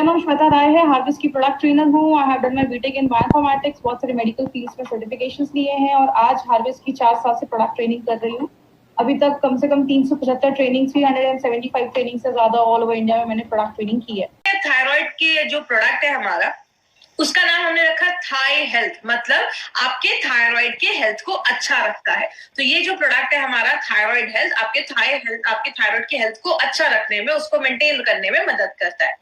मेरा नाम श्वेता राय है, हार्वेस्ट की प्रोडक्ट ट्रेनर हूँ। I have done my BTech in bioinformatics, बहुत सारे मेडिकल फील्ड्स में सर्टिफिकेशंस लिए हैं और आज हार्वेस्ट की 4 साल से प्रोडक्ट ट्रेनिंग कर रही हूँ। अभी तक कम से कम 375 ट्रेनिंग, 375 ट्रेनिंग से ज्यादा ऑल ओवर इंडिया में मैंने प्रोडक्ट ट्रेनिंग की है। थायराइड के जो प्रोडक्ट है हमारा, उसका नाम हमने रखा थाई हेल्थ, मतलब आपके थायराइड के हेल्थ को अच्छा रखता है। तो ये जो प्रोडक्ट है हमारा थायराइड हेल्थ, आपके थायराइड के हेल्थ को अच्छा रखने में, उसको मेंटेन करने में मदद करता है।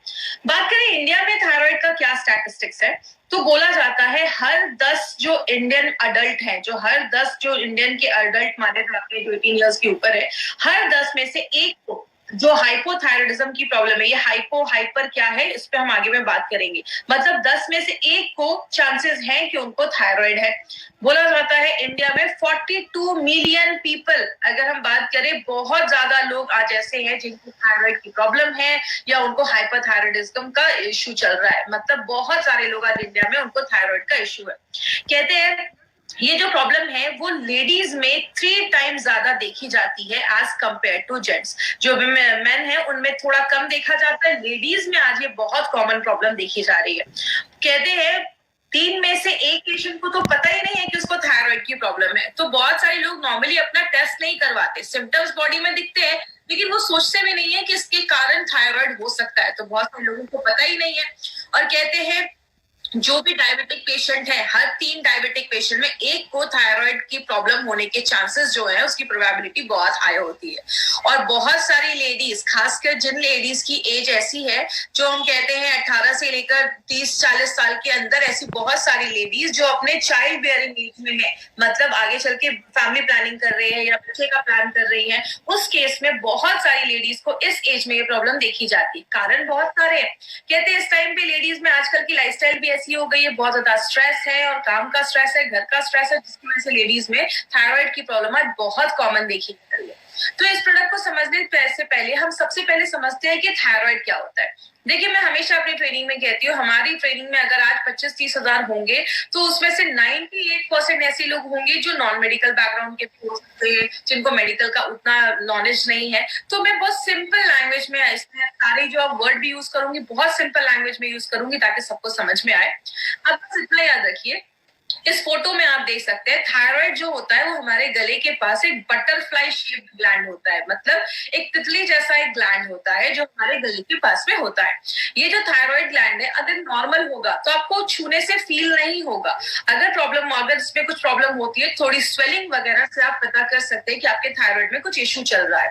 बात करें इंडिया में थायराइड का क्या स्टैटिस्टिक्स है, तो बोला जाता है हर 10 जो इंडियन अडल्ट हैं, हर 10 जो इंडियन के अडल्ट माने जाते हैं जो 18 इयर्स के ऊपर है, हर 10 में से एक को जो हाइपोथायराइडिज्म की प्रॉब्लम है, ये हाइपर क्या है इस पे हम आगे में बात करेंगे। मतलब 10 में से एक को चांसेस हैं कि उनको थायराइड है। बोला जाता है इंडिया में 42 मिलियन पीपल, अगर हम बात करें, बहुत ज्यादा लोग आज ऐसे हैं जिनको थायराइड की प्रॉब्लम है या उनको हाइपोथायराइडिज्म का इश्यू चल रहा है। मतलब बहुत सारे लोग आज इंडिया में उनको थायराइड का इश्यू है। कहते हैं ये जो प्रॉब्लम है वो लेडीज में 3 टाइम्स ज्यादा देखी जाती है एज कंपेयर टू जेंट्स। जो मेन है उनमें थोड़ा कम देखा जाता है, लेडीज में आज ये बहुत कॉमन प्रॉब्लम देखी जा रही है। कहते हैं 3 में से 1 पेशेंट को तो पता ही नहीं है कि उसको थायराइड की प्रॉब्लम है। तो बहुत सारे लोग नॉर्मली अपना टेस्ट नहीं करवाते, सिम्टम्स बॉडी में दिखते हैं लेकिन वो सोचते भी नहीं है कि इसके कारण थायराइड हो सकता है। तो बहुत सारे लोगों को पता ही नहीं है। और कहते हैं जो भी डायबिटिक पेशेंट है, हर 3 डायबिटिक पेशेंट में एक को थायराइड की प्रॉब्लम होने के चांसेस जो है उसकी प्रोबेबिलिटी बहुत हाई होती है। और बहुत सारी लेडीज, खासकर जिन लेडीज की एज ऐसी है जो हम कहते हैं 18 से लेकर 30-40 साल के अंदर, ऐसी बहुत सारी लेडीज जो अपने चाइल्ड बेयरिंग एज में है, मतलब आगे चल के फैमिली प्लानिंग कर रहे हैं या बच्चे का प्लान कर रही है, उस केस में बहुत सारी लेडीज को इस एज में ये प्रॉब्लम देखी जाती है। कारण बहुत सारे हैं। कहते हैं इस टाइम पे लेडीज में आजकल की लाइफस्टाइल भी ऐसी हो गई है, बहुत ज्यादा स्ट्रेस है और काम का स्ट्रेस है, घर का स्ट्रेस है, जिसकी वजह से लेडीज में थायराइड की प्रॉब्लम आज बहुत कॉमन देखी जा रही है। तो इस प्रोडक्ट को समझने से पहले हम सबसे पहले समझते हैं कि थायराइड क्या होता है। देखिए, मैं हमेशा अपनी ट्रेनिंग में कहती हूँ, हमारी ट्रेनिंग में अगर आज 25-30 हजार होंगे तो उसमें से 98% ऐसे लोग होंगे जो नॉन मेडिकल बैकग्राउंड के हो सकते हैं, जिनको मेडिकल का उतना नॉलेज नहीं है। तो मैं बहुत सिंपल लैंग्वेज में इसमें सारे जो आप वर्ड भी यूज करूंगी, बहुत सिंपल लैंग्वेज में यूज करूंगी ताकि सबको समझ में आए। अब बस इतना याद रखिए, इस फोटो में आप देख सकते हैं थायराइड जो होता है वो हमारे गले के पास एक बटरफ्लाई शेप्ड ग्लैंड होता है, मतलब एक तितली जैसा एक ग्लैंड होता है जो हमारे गले के पास में होता है। ये जो थायराइड ग्लैंड है अगर नॉर्मल होगा तो आपको छूने से फील नहीं होगा। अगर इसमें कुछ प्रॉब्लम होती है, थोड़ी स्वेलिंग वगैरह से आप पता कर सकते हैं कि आपके थायराइड में कुछ इश्यू चल रहा है।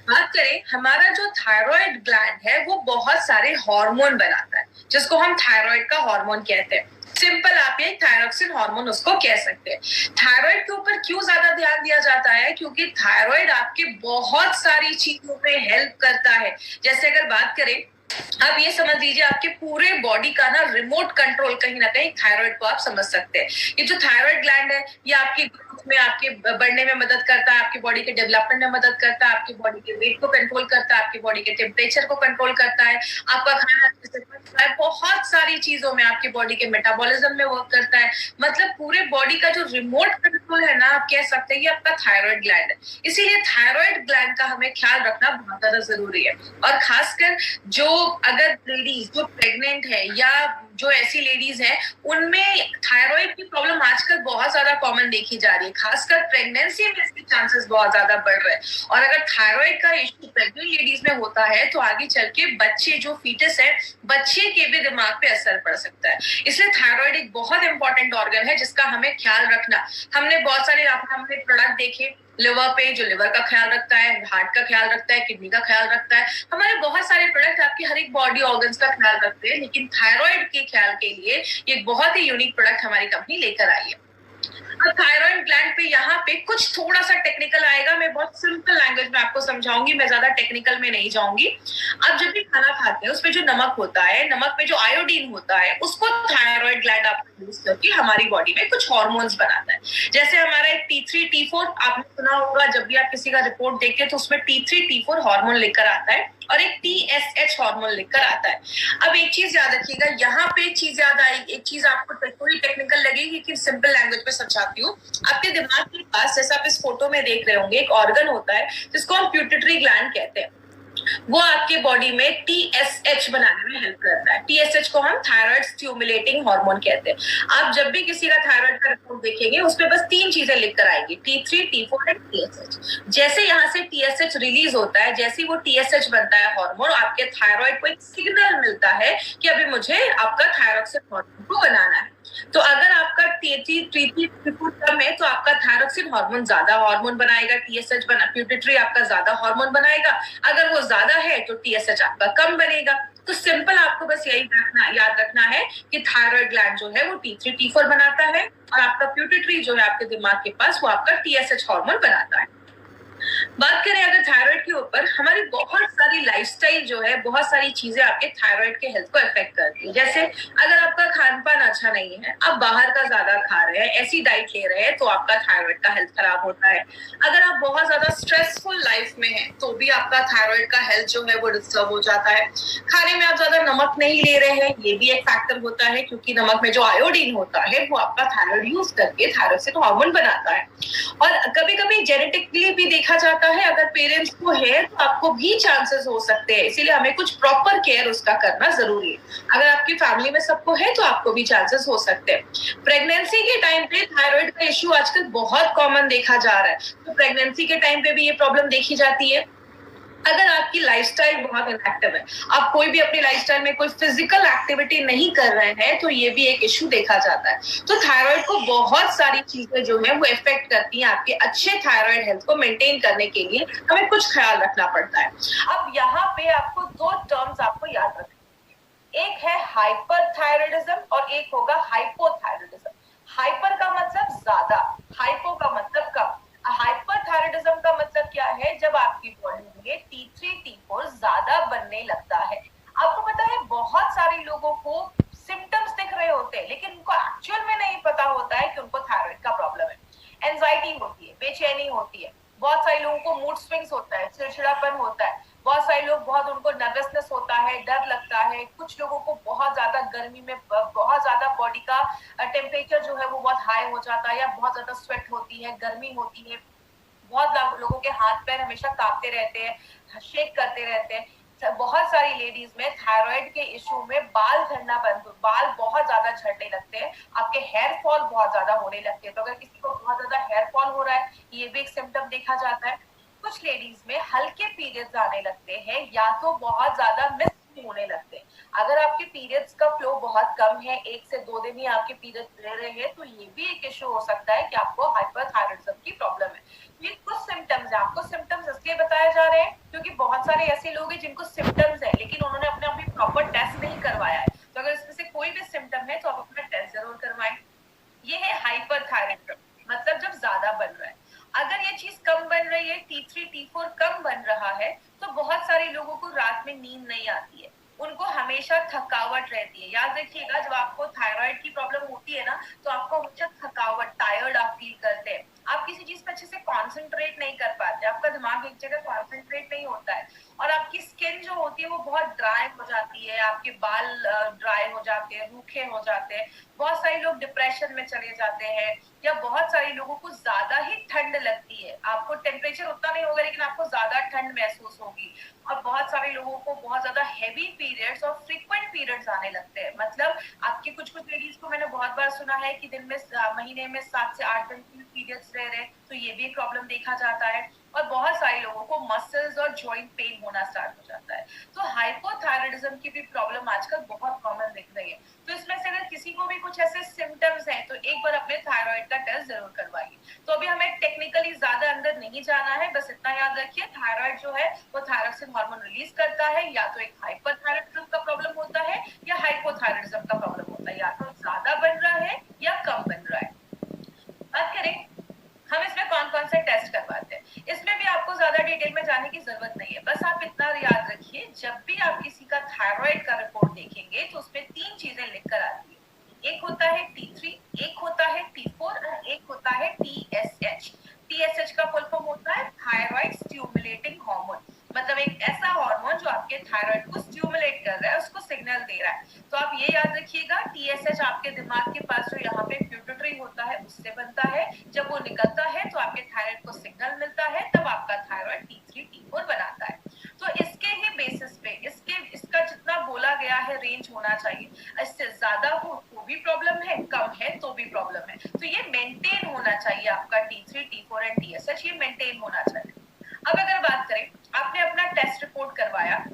बात करें, हमारा जो थायराइड ग्लैंड है वो बहुत सारे हार्मोन बनाता है जिसको हम थायराइड का हार्मोन कहते हैं। सिंपल आप ये थायरोक्सिन हार्मोन उसको कह सकते हैं। थायराइड के ऊपर क्यों ज्यादा ध्यान दिया जाता है? क्योंकि थायराइड आपके बहुत सारी चीजों में हेल्प करता है। जैसे अगर बात करें, आप ये समझ लीजिए आपके पूरे बॉडी का ना रिमोट कंट्रोल कहीं ना कहीं थायराइड को आप समझ सकते हैं। ये जो थायराइड ग्लैंड है ये आपकी ग्रोथ में, आपके बढ़ने में मदद करता है, आपकी बॉडी के डेवलपमेंट में मदद करता है, आपकी बॉडी के वेट को कंट्रोल करता है, आपकी बॉडी के टेम्परेचर को कंट्रोल करता है, आपका खाना अच्छे से पचता है, बहुत सारी चीजों में आपकी बॉडी के मेटाबॉलिज्म में वर्क करता है। मतलब पूरे बॉडी का जो रिमोट कंट्रोल है ना, आप कह सकते हैं ये आपका थायराइड ग्लैंड है। इसीलिए थायराइड ग्लैंड का हमें ख्याल रखना बहुत ज्यादा जरूरी है। और खासकर जो अगर लेडीज जो प्रेग्नेंट है या जो ऐसी लेडीज हैं उनमें थायराइड की प्रॉब्लम आजकल बहुत ज्यादा कॉमन देखी जा रही है, खासकर प्रेगनेंसी में इसके चांसेस बहुत ज्यादा बढ़ रहे हैं। और अगर थायराइड का इश्यू प्रेग्नेंट लेडीज में होता है तो आगे चल के बच्चे जो फीटस है, बच्चे के भी दिमाग पे असर पड़ सकता है। इसलिए थायराइड एक बहुत इंपॉर्टेंट ऑर्गन है जिसका हमें ख्याल रखना। हमने बहुत सारे हमने प्रोडक्ट देखे लिवर पे, जो लिवर का ख्याल रखता है, हार्ट का ख्याल रखता है, किडनी का ख्याल रखता है। हमारे बहुत सारे प्रोडक्ट आपके हर एक बॉडी ऑर्गन्स का ख्याल रखते हैं, लेकिन थायराइड के ख्याल के लिए ये बहुत ही यूनिक प्रोडक्ट हमारी कंपनी लेकर आई है। अब थायराइड ग्लैंड पे यहाँ पे कुछ थोड़ा सा टेक्निकल आएगा, मैं बहुत सिंपल लैंग्वेज में आपको समझाऊंगी, मैं ज्यादा टेक्निकल में नहीं जाऊंगी। आप जब भी खाना खाते हैं उसमें जो नमक होता है, नमक में जो आयोडीन होता है, उसको थायराइड ग्लैंड आपको यूज करके हमारी बॉडी में कुछ हार्मोन्स बनाता है। जैसे हमारा एक T3 T4 आपने सुना होगा, जब भी आप किसी का रिपोर्ट देखते हैं तो उसमें T3 T4 हार्मोन लेकर आता है और एक TSH हार्मोन लेकर आता है। अब एक चीज याद रखिएगा, यहाँ पे एक चीज याद आई, एक चीज आपको थोड़ी टेक्निकल लगेगी कि सिंपल लैंग्वेज में समझाती हूँ। आपके दिमाग के पास, जैसा आप इस फोटो में देख रहे होंगे, एक ऑर्गन होता है जिसको हम प्यूटिटरी ग्लैंड कहते हैं। वो आपके बॉडी में TSH बनाने में हेल्प करता है। TSH को हम थायराइड स्टिमुलेटिंग हार्मोन कहते हैं। आप जब भी किसी का थायराइड का रिपोर्ट देखेंगे उसमें बस 3 चीजें लिख कर आएगी, T3, T4 एंड TSH। जैसे यहाँ से TSH रिलीज होता है, जैसे वो TSH बनता है हार्मोन, आपके थायराइड को एक सिग्नल मिलता है कि अभी मुझे आपका थायरॉक्सिन हार्मोन को बनाना है। तो अगर आपका T3 कम है तो आपका थायरॉक्सिन हार्मोन ज्यादा हार्मोन बनाएगा, TSH प्यूटिटरी आपका ज्यादा हार्मोन बनाएगा। अगर वो ज्यादा है तो TSH आपका कम बनेगा। तो सिंपल आपको बस यही याद रखना है कि थायराइड ग्लैंड जो है वो T3 T4 बनाता है और आपका प्यूटिटरी जो है आपके दिमाग के पास वो आपका TSH हार्मोन बनाता है। बात करें अगर थायराइड के ऊपर, हमारी बहुत सारी लाइफस्टाइल जो है, बहुत सारी चीजें आपके थायराइड के हेल्थ को अफेक्ट करती है। जैसे अगर आपका खान पान अच्छा नहीं है, आप बाहर का ज्यादा खा रहे हैं, ऐसी डाइट ले रहे हैं, तो आपका थायराइड का हेल्थ खराब होता है। अगर आप बहुत ज्यादा स्ट्रेसफुल लाइफ में हैं तो भी आपका थायराइड का हेल्थ जो है वो डिस्टर्ब हो जाता है। खाने में आप ज्यादा नमक नहीं ले रहे हैं, ये भी एक फैक्टर होता है, क्योंकि नमक में जो आयोडीन होता है वो आपका थायराइड यूज करके थायरॉक्सिन हार्मोन बनाता है। और कभी कभी जेनेटिकली भी देखा जाता है, अगर पेरेंट्स को है तो आपको भी चांसेस हो सकते हैं, इसीलिए हमें कुछ प्रॉपर केयर उसका करना जरूरी है। अगर आपकी फैमिली में सबको है तो आपको भी चांसेस हो सकते हैं। प्रेगनेंसी के टाइम पे थायराइड का इश्यू आजकल बहुत कॉमन देखा जा रहा है, तो प्रेगनेंसी के टाइम पे भी ये प्रॉब्लम देखी जाती है। अगर आपकी लाइफस्टाइल बहुत इनएक्टिव है, आप कोई भी अपनी लाइफस्टाइल में कोई फिजिकल एक्टिविटी नहीं कर रहे हैं, तो ये भी एक इश्यू देखा जाता है। तो थायराइड को बहुत सारी चीजें जो है वो इफेक्ट करती हैं। आपके अच्छे थायराइड हेल्थ को मेंटेन करने के लिए हमें कुछ ख्याल रखना पड़ता है। अब यहाँ पे आपको 2 टर्म्स आपको याद रखना, एक है हाइपरथायराइडिज्म और एक होगा हाइपोथायराइडिज्म। हाइपर का मतलब ज्यादा, हाइपो का मतलब कम। हाइपरथायराइडिज्म का मतलब क्या है, जब आपकी बॉडी में T3 T4 ज्यादा बनने लगता है। आपको पता है बहुत सारे लोगों को सिम्टम्स दिख रहे होते हैं, लेकिन उनको एक्चुअल में नहीं पता होता है कि उनको थायराइड का प्रॉब्लम है। एंजाइटी होती है, बेचैनी होती है, बहुत सारे लोगों को मूड स्विंग्स होता है, चिड़चिड़ापन होता है, बहुत सारे लोग बहुत उनको नर्वसनेस होता है, डर लगता है। कुछ लोगों को बहुत ज्यादा गर्मी में बहुत ज्यादा बॉडी का टेम्परेचर जो है वो बहुत हाई हो जाता है, या बहुत ज्यादा स्वेट होती है, गर्मी होती है। बहुत लोगों के हाथ पैर हमेशा कांपते रहते हैं, शेक करते रहते हैं। बहुत सारी लेडीज में थायराइड के इश्यू में बाल झड़ना बंद, बाल बहुत ज्यादा झड़ने लगते हैं, आपके हेयर फॉल बहुत ज्यादा होने लगते हैं। तो अगर किसी को बहुत ज्यादा हेयर फॉल हो रहा है, ये भी एक सिम्टम देखा जाता है। कुछ लेडीज में हल्के पीरियड्स आने लगते हैं, या तो बहुत ज्यादा मिस होने लगते हैं। अगर आपके पीरियड्स का फ्लो बहुत कम है, 1 से 2 दिन ही आपके पीरियड्स रह रहे हैं, तो ये भी एक इश्यू हो सकता है कि आपको हाइपरथायराइडिज्म की प्रॉब्लम है। ये कुछ सिम्टम्स है, आपको सिम्टम्स इसलिए बताए जा रहे हैं क्योंकि बहुत सारे ऐसे लोग हैं जिनको सिम्टम्स है, लेकिन उन्होंने अपने अभी प्रॉपर टेस्ट नहीं करवाया है। तो अगर इसमें से कोई भी सिम्टम है तो आप अपना टेस्ट जरूर करवाएं। ये है हाइपरथायराइडिज्म, मतलब जब ज्यादा बन रहा है। अगर ये चीज कम बन रही है, T3 T4 कम बन रहा है, तो बहुत सारे लोगों को रात में नींद नहीं आती है, उनको हमेशा थकावट रहती है। याद रखिएगा, जब आपको थायराइड की प्रॉब्लम होती है ना, तो आपको हमेशा थकावट, टायर्ड आप फील करते हैं, आप किसी चीज पे अच्छे से कॉन्सेंट्रेट नहीं कर पाते, आपका दिमाग एक जगह कॉन्सेंट्रेट नहीं होता है, और आपकी स्किन जो होती है वो बहुत ड्राई हो जाती है, आपके बाल ड्राई हो जाते हैं, रूखे हो जाते हैं। बहुत सारे लोग डिप्रेशन में चले जाते हैं, या बहुत सारे लोगों को ज्यादा ही ठंड लगती है। आपको टेम्परेचर उतना नहीं होगा, लेकिन आपको ज्यादा ठंड महसूस होगी। और बहुत सारे लोगों को बहुत ज्यादा हैवी पीरियड्स और फ्रीक्वेंट पीरियड्स आने लगते हैं। मतलब आपके कुछ लेडीज को मैंने बहुत बार सुना है कि दिन में महीने में 7 से 8 दिन की पीरियड्स रह रहे, तो ये भी प्रॉब्लम देखा जाता है। और बहुत सारे लोगों को मसल्स और जॉइंट पेन होना स्टार्ट हो जाता है। तो हाइपोथायराइडिज्म की भी प्रॉब्लम आजकल बहुत कॉमन दिख रही है। तो इसमें से अगर किसी को भी कुछ ऐसे सिम्टम्स हैं, तो एक बार अपने थायराइड का टेस्ट जरूर करवाइए। तो अभी हमें टेक्निकली ज्यादा अंदर नहीं जाना है, बस इतना याद रखिए, थायराइड जो है वो थायरॉक्सिन हार्मोन रिलीज करता है। या तो एक हाइपरथायराइडिज्म का प्रॉब्लम होता है, या हाइपोथायराइडिज्म का प्रॉब्लम होता है, या तो ज्यादा बन रहा है या कम बन रहा है। बात करें हम इसमें कौन कौन से टेस्ट करवाते हैं, इसमें भी आपको ज्यादा डिटेल में जाने की जरूरत नहीं है। बस आप इतना याद रखिए, जब भी आप किसी का थायराइड का रिपोर्ट देखेंगे तो उसमें 3 चीजें लिखकर आती है। एक होता है T3, एक होता है T4 और एक होता है TSH। TSH का फुल फॉर्म होता है थायराइड स्टिमुलेटिंग हार्मोन, मतलब एक ऐसा हार्मोन जो आपके थायराइड को स्टिमुलेट कर रहा है, उसको सिग्नल दे रहा है। तो आप ये याद रखिएगा, TSH आपके दिमाग के पास जो यहाँ पे प्यूटिटरी होता है उससे बनता है। जब वो निकलता है तो आपके थायराइड को सिग्नल मिलता है, तब आपका थायराइड T3 T4 बनाता है। तो इसके ही बेसिस पे इसका जितना बोला गया है रेंज होना चाहिए, इससे ज्यादा हो तो भी प्रॉब्लम है, कम है तो भी प्रॉब्लम है। तो ये मेंटेन होना चाहिए आपका T3, T4 एंड TSH, ये मेंटेन होना चाहिए। अब अगर बात करें, आपने अपना टेस्ट रिपोर्ट करवाया,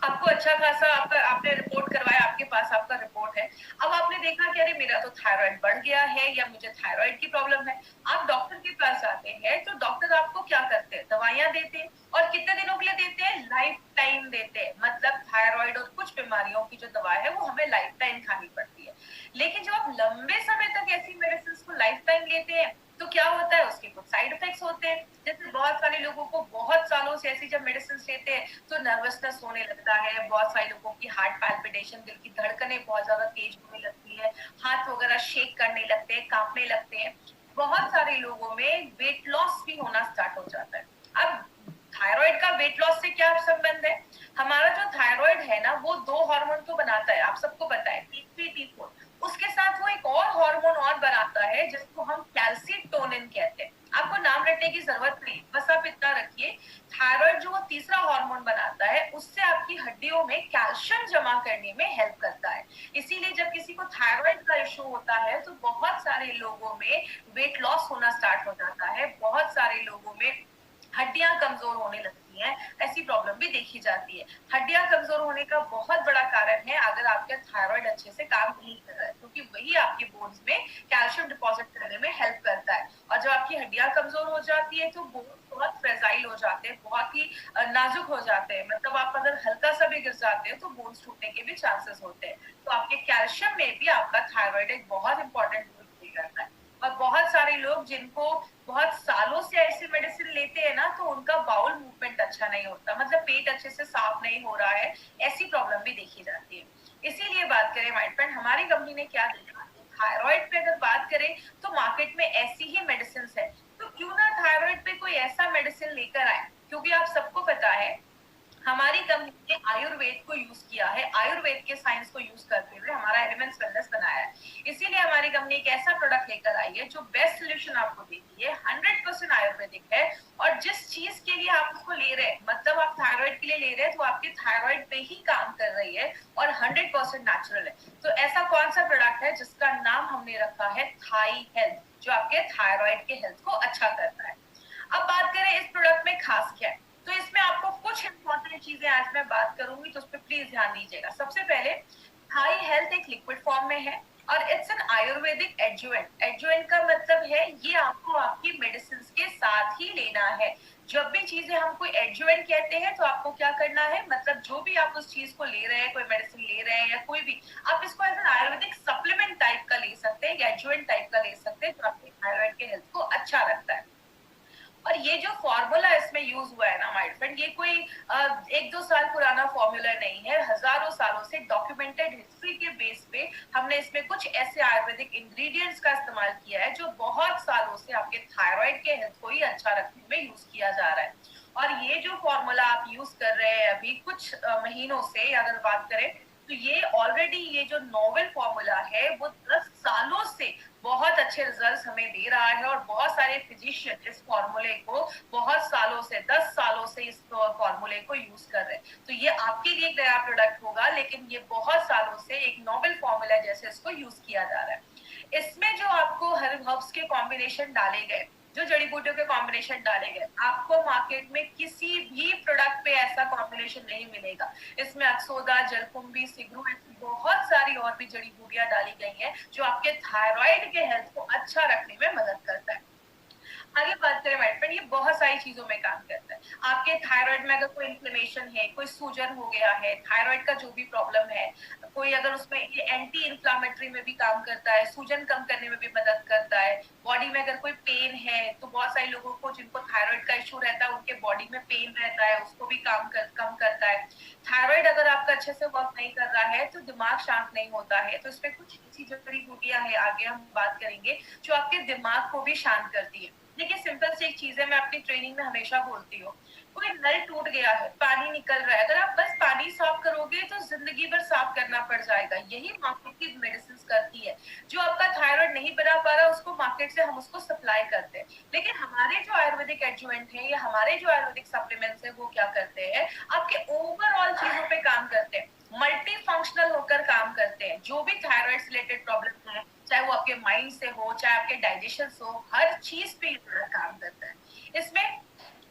आपको अच्छा खासा आपने रिपोर्ट करवाया, आपके पास आपका रिपोर्ट है। अब आपने देखा कि अरे मेरा तो थायराइड बढ़ गया है या मुझे थायराइड की प्रॉब्लम है। आप डॉक्टर के पास जाते हैं तो डॉक्टर आपको क्या करते हैं, दवाइयां देते हैं, और कितने दिनों के लिए देते हैं, लाइफ टाइम देते हैं। मतलब थायराइड और कुछ बीमारियों की जो दवा है वो हमें लाइफ टाइम खानी पड़ती है। लेकिन जब आप लंबे समय तक ऐसी मेडिसिन को लाइफ टाइम लेते हैं तो क्या होता है, उसके कुछ साइड इफेक्ट्स होते हैं। जैसे बहुत सारे लोगों को बहुत सालों से ऐसी जब मेडिसिन लेते हैं तो नर्वसनेस होने लगता है, बहुत सारे लोगों की हार्ट पैल्पिटेशन, दिल की धड़कनें बहुत ज्यादा तेज होने लगती है, हाथ वगैरह शेक करने लगते हैं, कांपने लगते हैं। बहुत सारे लोगों में वेट लॉस भी होना स्टार्ट हो जाता है। अब थायराइड का वेट लॉस से क्या संबंध है? हमारा जो थायराइड है ना, वो दो हार्मोन तो बनाता है, आप सबको पता है, T3, T4। उसके साथ वो एक और हार्मोन और बनाता है जिसको हम कैल्सीटोनिन कहते हैं। आपको नाम रटने की जरूरत नहीं, बस आप इतना रखिए, थायराइड जो वो तीसरा हार्मोन बनाता है उससे आपकी हड्डियों में कैल्शियम जमा करने में हेल्प करता है। इसीलिए जब किसी को थायराइड का इश्यू होता है तो बहुत सारे लोगों में वेट लॉस होना स्टार्ट हो जाता है, बहुत सारे लोगों में हड्डियां कमजोर होने लगती हैं, ऐसी प्रॉब्लम भी देखी जाती है। हड्डियां कमजोर होने का बहुत बड़ा कारण है अगर आपका थायराइड अच्छे से काम नहीं कर रहा है, क्योंकि वही आपके बोन्स में कैल्शियम डिपॉजिट करने में हेल्प करता है। और जब आपकी हड्डियां कमजोर हो जाती है तो बोन्स बहुत फ्रेजाइल हो जाते हैं, बहुत ही नाजुक हो जाते हैं। मतलब आप अगर हल्का सा भी गिर जाते हैं तो बोन्स टूटने के भी चांसेस होते हैं। तो आपके कैल्शियम में भी आपका थायराइड एक बहुत इंपॉर्टेंट रोल प्ले करता है। और बहुत सारे लोग जिनको बहुत सालों से ऐसी मेडिसिन लेते हैं ना, तो उनका बाउल मूवमेंट अच्छा नहीं होता, मतलब पेट अच्छे से साफ नहीं हो रहा है, ऐसी प्रॉब्लम भी देखी जाती है। इसीलिए बात करें माय फ्रेंड, हमारी कंपनी ने क्या देखा, थायराइड पे अगर बात करें तो मार्केट में ऐसी ही मेडिसिन है, तो क्यों ना थायराइड पे कोई ऐसा मेडिसिन लेकर आए। क्योंकि आप सबको पता है हमारी कंपनी ने आयुर्वेद को यूज किया है, आयुर्वेद के साइंस को यूज करते हुए हमारा एलिमेंट्स वेलनेस बनाया है। इसीलिए हमारी कंपनी एक ऐसा प्रोडक्ट लेकर आई है जो बेस्ट सोल्यूशन आपको देती है, 100% आयुर्वेदिक है। और जिस चीज के लिए आप उसको ले रहे हैं, मतलब आप थायराइड के लिए ले रहे हैं, तो आपके थायराइड पे ही काम कर रही है और 100% नेचुरल है। तो ऐसा कौन सा प्रोडक्ट है जिसका नाम हमने रखा है थाई हेल्थ, जो आपके थायराइड के हेल्थ को अच्छा करता है। अब बात करें इस प्रोडक्ट में खास क्या है, तो इसमें आपको कुछ इंपॉर्टेंट चीजें आज मैं बात करूंगी, तो उस पर प्लीज ध्यान दीजिएगा। सबसे पहले, थाई हेल्थ एक लिक्विड फॉर्म में है और it's an Ayurvedic adjuvant. Adjuvant का मतलब है ये आपको आपकी मेडिसिन के साथ ही लेना है। जब भी चीजें हम कोई एडजुवेंट कहते हैं तो आपको क्या करना है, मतलब जो भी आप उस चीज को ले रहे हैं, कोई मेडिसिन ले रहे हैं या कोई भी, आप इसको as an ayurvedic supplement type का ले सकते हैं, एडजुवेंट टाइप का ले सकते हैं, जो आपके थायराइड के हेल्थ को अच्छा रखता है। और ये जो फॉर्मूला इसमें यूज हुआ है ना माय फ्रेंड, ये कोई 1-2 साल पुराना फॉर्मूला नहीं है, हजारों सालों से डॉक्यूमेंटेड हिस्ट्री के बेस पे हमने इसमें कुछ ऐसे आयुर्वेदिक इंग्रेडिएंट्स का इस्तेमाल किया है जो बहुत सालों से आपके थायराइड के हेल्थ को ही अच्छा रखने में यूज किया जा रहा है। और ये जो फॉर्मूला आप यूज कर रहे हैं अभी कुछ महीनों से अगर बात करें, तो ये ऑलरेडी ये जो नोवेल फॉर्मूला है वो 10 सालों से बहुत अच्छे रिजल्ट्स हमें दे रहा है। और बहुत सारे फिजिशियन इस फॉर्मूले को बहुत सालों से, 10 सालों से इस फॉर्मूले को यूज कर रहे हैं। तो ये आपके लिए एक नया प्रोडक्ट होगा, लेकिन ये बहुत सालों से एक नोवेल फॉर्मूला जैसे इसको यूज किया जा रहा है। इसमें जो आपको हर्ब्स के कॉम्बिनेशन डाले गए, जो जड़ी बूटियों के कॉम्बिनेशन डाले गए, आपको मार्केट में किसी भी प्रोडक्ट पे ऐसा कॉम्बिनेशन नहीं मिलेगा। इसमें अक्सोदा, जलकुंभी, सिगरू, ऐसी बहुत सारी और भी जड़ी बूटियां डाली गई हैं जो आपके थायराइड के हेल्थ को अच्छा रखने में मदद करता है। आगे बात करें माय फ्रेंड, ये बहुत सारी चीजों में काम करता है। आपके थायराइड में अगर कोई इन्फ्लेमेशन है, कोई सूजन हो गया है, थायराइड का जो भी प्रॉब्लम है, कोई अगर उसमें ये एंटी इन्फ्लामेटरी में भी काम करता है, सूजन कम करने में भी मदद करता है। बॉडी में अगर कोई पेन है, तो बहुत सारे लोगों को जिनको थायराइड का इशू रहता है उनके बॉडी में पेन रहता है, उसको भी कम करता है। थायराइड अगर आपका अच्छे से वर्क नहीं कर रहा है तो दिमाग शांत नहीं होता है, तो इसमें कुछ ऐसी जड़ी बूटियां हैं, आगे हम बात करेंगे, जो आपके दिमाग को भी शांत करती है। देखिए सिंपल सी एक चीज है, मैं अपनी ट्रेनिंग में हमेशा बोलती हूँ कोई नल टूट गया है, पानी निकल रहा है, अगर आप बस पानी साफ करोगे तो जिंदगी भर साफ करना पड़ जाएगा। यही मार्केट की मेडिसिन करती है। जो आपका थायराइड नहीं बना पा रहा उसको मार्केट से हम उसको सप्लाई करते हैं। लेकिन हमारे जो आयुर्वेदिक एडजुवेंट है या हमारे जो आयुर्वेदिक सप्लीमेंट्स है वो क्या करते हैं, आपके ओवरऑल चीजों पे काम करते हैं, मल्टी फंक्शनल होकर काम करते हैं। जो भी थायराइड से रिलेटेड प्रॉब्लम है, चाहे वो आपके माइंड से हो, चाहे आपके डाइजेशन से हो, हर चीज पे काम करता है। इसमें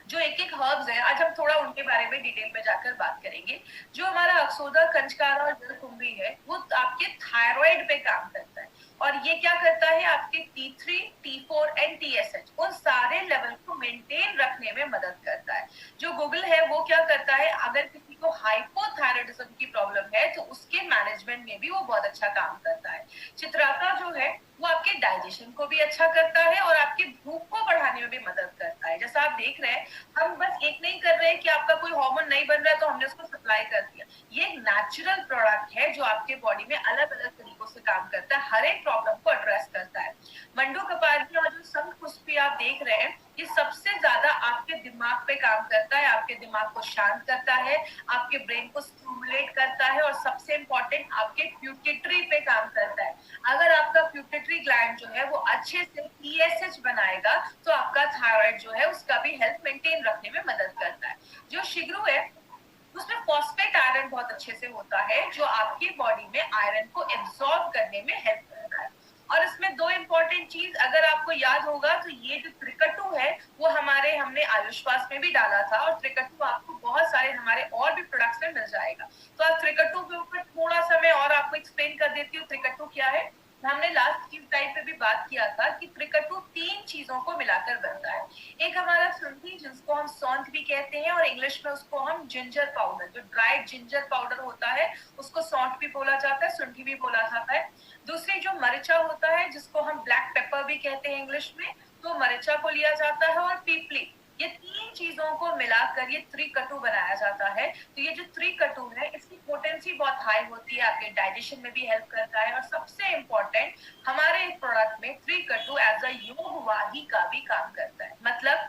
जो एक एक हर्ब्स है, आज हम थोड़ा उनके बारे में डिटेल में जाकर बात करेंगे। जो हमारा अक्सोदा, कंचकारा और जलकुंभी है वो आपके थायराइड पे काम करता है। और ये क्या करता है, आपके T3, T4 एंड TSH उन सारे लेवल को मेंटेन रखने में मदद करता है। जो गूगल है वो क्या करता है, अगर किसी को हाइपोथायराइडिज्म की प्रॉब्लम है तो उसके मैनेजमेंट में भी वो बहुत अच्छा काम करता है। चित्राता जो है वो आपके डाइजेशन को भी अच्छा करता है और आपकी भूख को बढ़ाने में भी मदद करता है। जैसा आप देख रहे हैं, हम बस एक नहीं कर रहे कि आपका कोई हार्मोन नहीं बन रहा है तो हमने उसको सप्लाई कर दिया। ये एक नेचुरल प्रोडक्ट है जो आपके बॉडी में अलग अलग तरीकों से काम करता है, हर एक प्रॉब्लम को एड्रेस करता है। मंडू कपाली और जो शंख पुष्पी आप देख रहे हैं, ये सबसे ज्यादा आपके दिमाग पे काम करता है, आपके दिमाग को शांत करता है, आपके ब्रेन को स्टिमुलेट करता है और सबसे इंपॉर्टेंट आपके प्यूटिटरी पे काम करता है। अगर आपका प्यूटिटरी ग्लैंड जो है वो अच्छे से TSH बनाएगा तो आपका थायराइड जो है उसका भी हेल्थ मेंटेन रखने में मदद करता है। जो शिग्रू है उसमें फॉस्फेट आयरन बहुत अच्छे से होता है जो आपकी बॉडी में आयरन को एब्सॉर्ब करने में हेल्प करता है। और इसमें दो इंपॉर्टेंट चीज अगर आपको याद होगा तो ये जो त्रिकटु है वो हमने आयुष्वास में भी डाला था और त्रिकटु आपको बहुत सारे हमारे और भी प्रोडक्ट्स में मिल जाएगा। तो आज त्रिकटु के ऊपर थोड़ा सा मैं और आपको एक्सप्लेन कर देती हूँ त्रिकटु क्या है। हमने लास्ट की टाइम पे भी बात किया था कि त्रिकटु 3 चीजों को मिलाकर बनता है। एक हमारा शुंठी जिसको हम सौंठ भी कहते हैं और इंग्लिश में उसको हम जिंजर पाउडर, जो ड्राइड जिंजर पाउडर होता है उसको सौंठ भी बोला जाता है, शुंठी भी बोला जाता है। दूसरी जो मरिचा होता है जिसको हम ब्लैक पेपर भी कहते हैं इंग्लिश में, तो मरिचा को लिया जाता है। और पीपली, ये 3 चीजों को मिलाकर ये त्रिकटु बनाया जाता है। तो ये जो त्रिकटु है इसकी पोटेंसी बहुत हाई होती है, आपके डाइजेशन में भी हेल्प करता है और सबसे इम्पोर्टेंट हमारे प्रोडक्ट में त्रिकटु एज अ योग वाहिका भी काम करता है। मतलब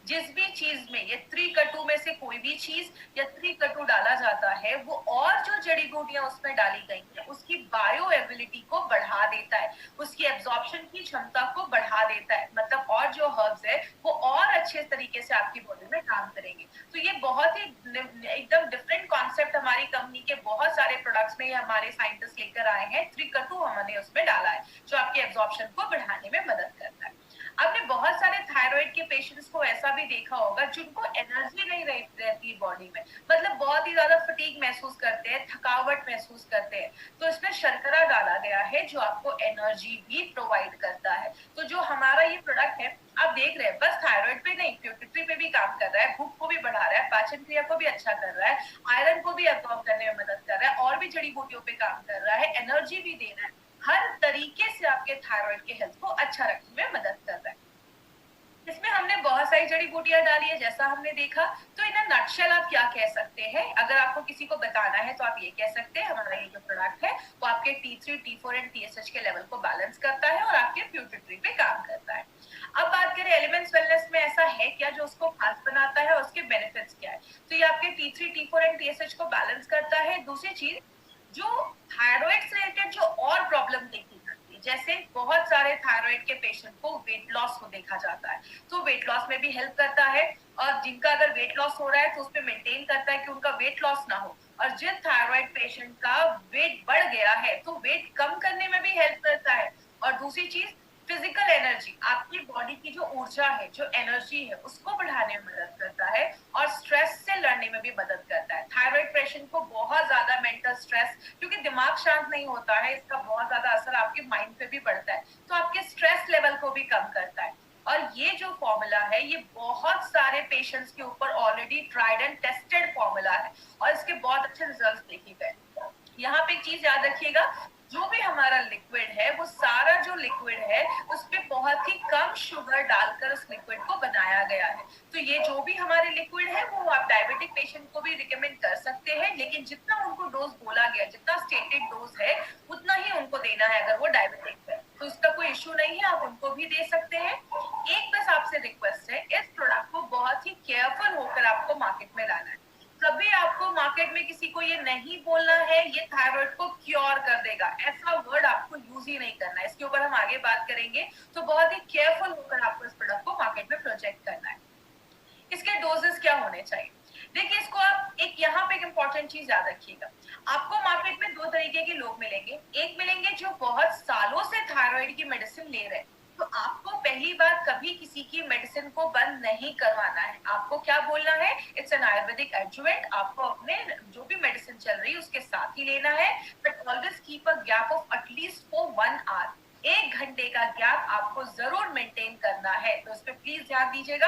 जिस भी चीज में ये त्रिकटु में से कोई भी चीज या त्रिकटु डाला जाता है वो और जो जड़ी बूटियां उसमें डाली गई है उसकी बायो एबिलिटी को बढ़ा देता है, उसकी एब्जॉर्प्शन की क्षमता को बढ़ा देता है। मतलब और जो हर्ब्स है वो और अच्छे तरीके से आपकी बॉडी में काम करेंगे। तो ये बहुत ही एकदम डिफरेंट कॉन्सेप्ट हमारी कंपनी के बहुत सारे प्रोडक्ट्स में हमारे साइंटिस्ट लेकर आए हैं। त्रिकटु हमने उसमें डाला है जो आपके एब्जॉर्प्शन को बढ़ाने में मदद करता है। आपने बहुत सारे थायराइड के पेशेंट्स को ऐसा भी देखा होगा जिनको एनर्जी नहीं रहती बॉडी में, मतलब बहुत ही ज्यादा फटीग महसूस करते हैं, थकावट महसूस करते हैं। तो इसमें शर्करा डाला गया है जो आपको एनर्जी भी प्रोवाइड करता है। तो जो हमारा ये प्रोडक्ट है आप देख रहे हैं बस थायराइड पे नहीं, प्यूटिटरी पे भी काम कर रहा है, भूख को भी बढ़ा रहा है, पाचन क्रिया को भी अच्छा कर रहा है, आयरन को भी एब्जॉर्ब करने में मदद कर रहा है और भी जड़ी बूटियों पे काम कर रहा है, एनर्जी भी दे रहा है। हर तरीके से आपके थायराइड के हेल्थ को अच्छा रखने में मदद कर रहा है। इसमें हमने बहुत सारी जड़ी बूटियां डाली है जैसा हमने देखा। तो इन नटशेल आप क्या कह सकते हैं, अगर आपको किसी को बताना है तो आप ये कह सकते हैं हमारा ये जो प्रोडक्ट है वो आपके T3, T4 एंड TSH के लेवल को बैलेंस करता है और आपके प्यूटिटरी पे काम करता है। अब बात करें एलिमेंट्स वेलनेस में ऐसा है क्या जो उसको खास बनाता है और उसके बेनिफिट्स क्या है। तो ये आपके T3, T4 एंड TSH को बैलेंस करता है। दूसरी चीज जो थायराइड से रिलेटेड जो और प्रॉब्लम देखी जाती है, जैसे बहुत सारे थायराइड के पेशेंट को वेट लॉस को देखा जाता है तो वेट लॉस में भी हेल्प करता है। और जिनका अगर वेट लॉस हो रहा है तो उस पर मेंटेन करता है कि उनका वेट लॉस ना हो। और जिन थायराइड पेशेंट का वेट बढ़ गया है तो वेट कम करने में भी हेल्प करता है। और दूसरी चीज फिजिकल एनर्जी, आपकी बॉडी की जो ऊर्जा है, जो एनर्जी है उसको बढ़ाने में मदद करता है और स्ट्रेस से लड़ने में भी मदद करता है। थायराइड पेशेंट को बहुत ज्यादा मेंटल स्ट्रेस, क्योंकि दिमाग शांत नहीं होता है, इसका बहुत ज्यादा असर आपके माइंड पे भी पड़ता है, तो आपके स्ट्रेस लेवल को भी कम करता है। और ये जो फॉर्मूला है ये बहुत सारे पेशेंट्स के ऊपर already tried and tested formula है और इसके बहुत अच्छे रिजल्ट्स देखे गए। यहाँ पे एक चीज याद रखिएगा, जो भी हमारा लिक्विड है वो सारा जो लिक्विड है उसमें बहुत ही कम शुगर डालकर उस लिक्विड को बनाया गया है। तो ये जो भी हमारे लिक्विड है वो आप डायबिटिक पेशेंट को भी रिकमेंड कर सकते हैं, लेकिन जितना उनको डोज बोला गया, जितना स्टेटेड डोज है उतना ही उनको देना है अगर वो डायबिटिक है। तो इसका कोई इश्यू नहीं है, आप उनको भी दे सकते हैं। एक बस आपसे रिक्वेस्ट है, इस प्रोडक्ट को बहुत ही केयरफुल होकर आप नहीं बोलना है ये थायराइड को क्योर कर देगा, ऐसा वर्ड आपको यूज ही नहीं करना है। इसके ऊपर हम आगे बात करेंगे, तो बहुत ही केयरफुल होकर आपको इस प्रोडक्ट को मार्केट में प्रोजेक्ट करना है। इसके डोजेस क्या होने चाहिए? देखिए, इसको आप यहाँ पे एक इंपॉर्टेंट चीज याद रखिएगा, आपको मार्केट में दो तरीके के लोग मिलेंगे। एक मिलेंगे जो बहुत सालों से थायराइड की मेडिसिन ले रहे हैं, तो आपको पहली बार कभी किसी की मेडिसिन को बंद नहीं करवाना है। आपको क्या बोलना है, इट्स एन आयुर्वेदिक एडजुवेंट, आपको अपने जो भी मेडिसिन चल रही है उसके साथ ही लेना है, but always keep a gap of at least for 1 hour, 1 घंटे का गैप आपको जरूर मेंटेन करना है। तो इस पे प्लीज ध्यान दीजिएगा।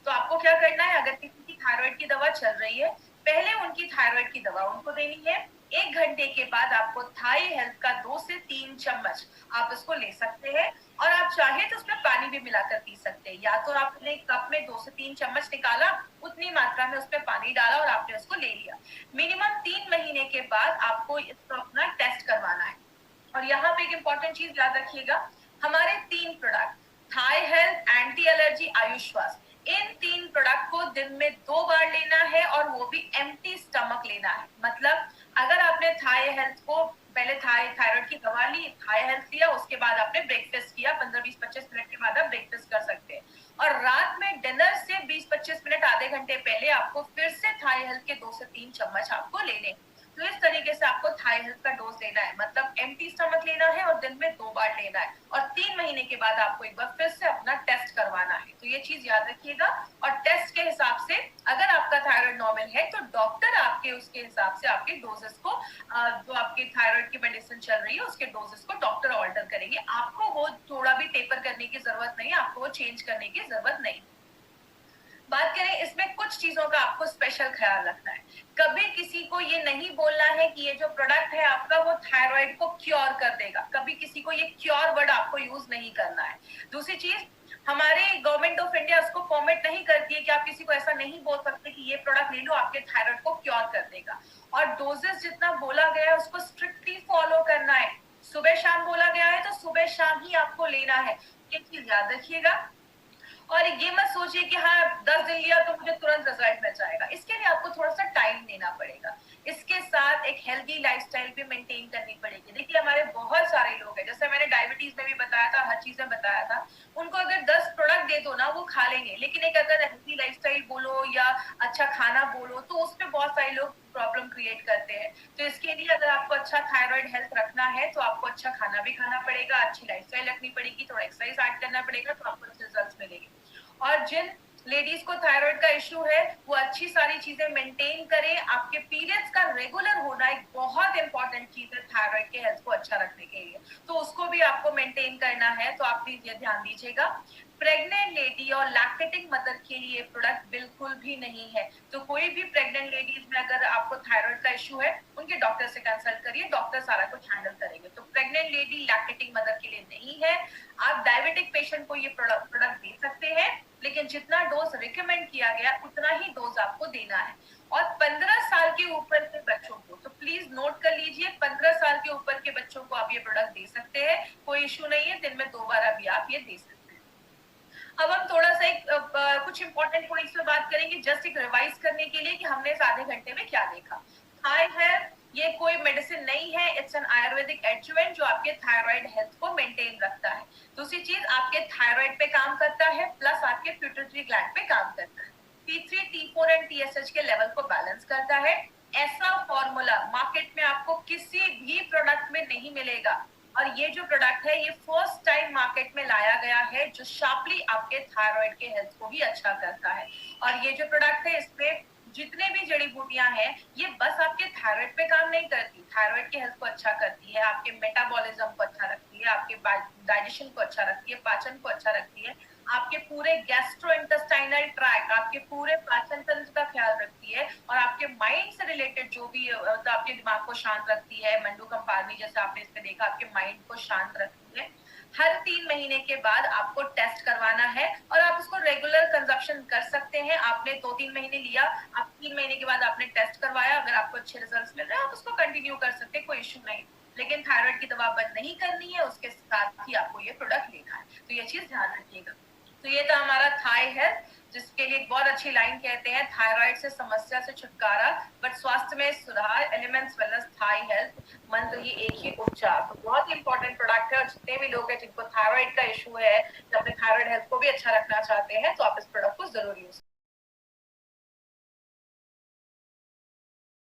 तो आपको क्या करना है, अगर किसी की थायराइड की दवा चल रही है, पहले उनकी थायराइड की दवा उनको देनी है। 1 घंटे के बाद आपको थाई हेल्थ का 2 से 3 चम्मच आप इसको ले सकते हैं, और आप चाहे तो उसमें पानी भी मिलाकर पी सकते हैं। या तो आपने कप में 2 से 3 चम्मच निकाला, उतनी मात्रा में उसमें पानी डाला और आपने उसको ले लिया। मिनिमम 3 महीने के बाद आपको इसको अपना टेस्ट करवाना है। और यहाँ पे एक इंपॉर्टेंट चीज याद रखिएगा, हमारे 3 प्रोडक्ट थाई हेल्थ, एंटी एलर्जी, आयुश्वास, इन 3 प्रोडक्ट को दिन में 2 बार लेना है, और वो भी एम्प्टी स्टमक लेना है। मतलब अगर आपने थाई हेल्थ को पहले थायराइड की दवा ली, थाई हेल्थ लिया, उसके बाद आपने ब्रेकफास्ट किया, 15-20-25 मिनट के बाद आप ब्रेकफास्ट कर सकते हैं, और रात में डिनर से 20-25 मिनट आधे घंटे पहले आपको फिर से थाई हेल्थ के 2 से 3 चम्मच आपको लेने। तो इस तरीके से आपको थाई हेल्थ का डोज लेना है, मतलब एम्प्टी स्टमक लेना है और दिन में 2 बार लेना है, और 3 महीने के बाद आपको एक बार फिर से अपना टेस्ट करवाना है। तो ये चीज याद रखिएगा। और टेस्ट के हिसाब से अगर आपका थायराइड नॉर्मल है, तो डॉक्टर आपके उसके हिसाब से आपके डोजेस को, जो आपके थायराइड की मेडिसिन चल रही है उसके डोजेस को डॉक्टर ऑल्टर करेंगे। आपको वो थोड़ा भी टेपर करने की जरूरत नहीं, आपको वो चेंज करने की जरूरत नहीं। बात करें, इसमें कुछ चीजों का आपको स्पेशल ख्याल रखना है। कभी किसी को ये नहीं बोलना है कि ये जो प्रोडक्ट है आपका वो थायराइड को क्योर कर देगा, कभी किसी को ये क्योर वर्ड आपको यूज नहीं करना है। दूसरी चीज, हमारे गवर्नमेंट ऑफ इंडिया उसको परमिट नहीं करती है कि आप किसी को ऐसा नहीं बोल सकते कि ये प्रोडक्ट ले लो आपके थायराइड को क्योर कर देगा। और डोजेस जितना बोला गया है उसको स्ट्रिक्टली फॉलो करना है। सुबह शाम बोला गया है तो सुबह शाम ही आपको लेना है, ये चीज याद रखिएगा। और ये मत सोचिए कि हाँ 10 दिन लिया तो मुझे तुरंत रिजल्ट मिल जाएगा, इसके लिए आपको थोड़ा सा टाइम देना पड़ेगा। इसके साथ एक हेल्दी लाइफस्टाइल भी मेंटेन करनी पड़ेगी। देखिए, हमारे बहुत सारे लोग हैं, जैसे मैंने डायबिटीज में भी बताया था, हर चीज में बताया था, उनको अगर 10 प्रोडक्ट दे दो ना वो खा लेंगे, लेकिन एक अगर हेल्दी लाइफस्टाइल बोलो या अच्छा खाना बोलो तो उसमें बहुत सारे लोग प्रॉब्लम क्रिएट करते हैं। तो इसके लिए अगर आपको अच्छा थायराइड हेल्थ रखना है तो आपको अच्छा खाना भी खाना पड़ेगा, अच्छी लाइफस्टाइल रखनी पड़ेगी, थोड़ा एक्सरसाइज ऐड करना पड़ेगा, तो आपको अच्छे रिजल्ट्स मिलेंगे। और जिन लेडीज को थायराइड का इश्यू है वो अच्छी सारी चीजें मेंटेन करें। आपके पीरियड्स का रेगुलर होना एक बहुत इंपॉर्टेंट चीज है थायराइड के हेल्थ को अच्छा रखने के लिए, तो उसको भी आपको मेंटेन करना है, तो आप प्लीज ये ध्यान दीजिएगा। प्रेग्नेंट लेडी और लैक्टेटिंग मदर के लिए प्रोडक्ट बिल्कुल भी नहीं है। तो कोई भी प्रेग्नेंट लेडीज में अगर आपको थायराइड का इश्यू है, उनके डॉक्टर से कंसल्ट करिए, डॉक्टर सारा कुछ हैंडल करेंगे। तो प्रेग्नेंट लेडी, लैक्टेटिंग मदर के लिए नहीं है। आप डायबिटिक पेशेंट को ये प्रोडक्ट दे सकते हैं, लेकिन जितना डोज रिकमेंड किया गया उतना ही डोज आपको देना है। और 15 साल के ऊपर के बच्चों को, तो प्लीज नोट कर लीजिए, 15 साल के ऊपर के बच्चों को आप ये प्रोडक्ट दे सकते हैं, कोई इश्यू नहीं है, दिन में 2 बार अभी आप ये दे सकते हैं। अब हम थोड़ा सा कुछ इंपॉर्टेंट पॉइंट्स पे बात करेंगे, जस्ट एक रिवाइज करने के लिए कि हमने इस आधे घंटे में क्या देखा। थाई हेल्थ ये कोई मेडिसिन नहीं है, इट्स एन आयुर्वेदिक एडजुवेंट जो आपके थायराइड हेल्थ को मेंटेन रखता है। दूसरी चीज, आपके थायराइड पे काम करता है, प्लस आपके पिट्यूटरी ग्लैंड पे काम करता है, T3, T4 एंड TSH के लेवल को बैलेंस करता है। ऐसा फॉर्मूला मार्केट में आपको किसी भी प्रोडक्ट में नहीं मिलेगा, और ये जो प्रोडक्ट है ये फर्स्ट टाइम मार्केट में लाया गया है, जो शार्पली आपके थायराइड के हेल्थ को भी अच्छा करता है। और ये जो प्रोडक्ट है इसमें जितने भी जड़ी बूटियां हैं ये बस आपके थायराइड पे काम नहीं करती, थायराइड के हेल्थ को अच्छा करती है, आपके मेटाबॉलिज्म को अच्छा रखती है, आपके डाइजेशन को अच्छा रखती है, पाचन को अच्छा रखती है, आपके पूरे गैस्ट्रोइंटेस्टाइनल ट्रैक, आपके पूरे पाचन तंत्र का ख्याल रखती है, और आपके माइंड से रिलेटेड जो भी तो आपके दिमाग को शांत रखती है। मंडू कंपार्मी जैसे आपने इसमें देखा, आपके माइंड को शांत रखती है। हर 3 महीने के बाद आपको टेस्ट करवाना है, और आप उसको रेगुलर कंजप्शन कर सकते हैं। आपने 2-3 महीने लिया, आप 3 महीने के बाद आपने टेस्ट करवाया, अगर आपको अच्छे रिजल्ट्स मिल रहे हैं आप उसको कंटिन्यू कर सकते हैं, कोई इश्यू नहीं। लेकिन थायराइड की दवा बंद नहीं करनी है, उसके साथ ही आपको ये प्रोडक्ट लेना है, तो ये चीज ध्यान रखिएगा। तो ये था हमारा थाई हेल्थ, जिसके लिए एक बहुत अच्छी लाइन कहते हैं, थायराइड से समस्या से छुटकारा बट स्वास्थ्य में सुधार, एलिमेंट्स वेलनेस थाई हेल्थ, मंत्र ही एक ही उपचार। तो बहुत ही इंपॉर्टेंट प्रोडक्ट है और जितने भी लोग हैं जिनको थायराइड का इशू है या अपने थायराइड हेल्थ को भी अच्छा रखना चाहते हैं तो आप इस प्रोडक्ट को जरूर यूज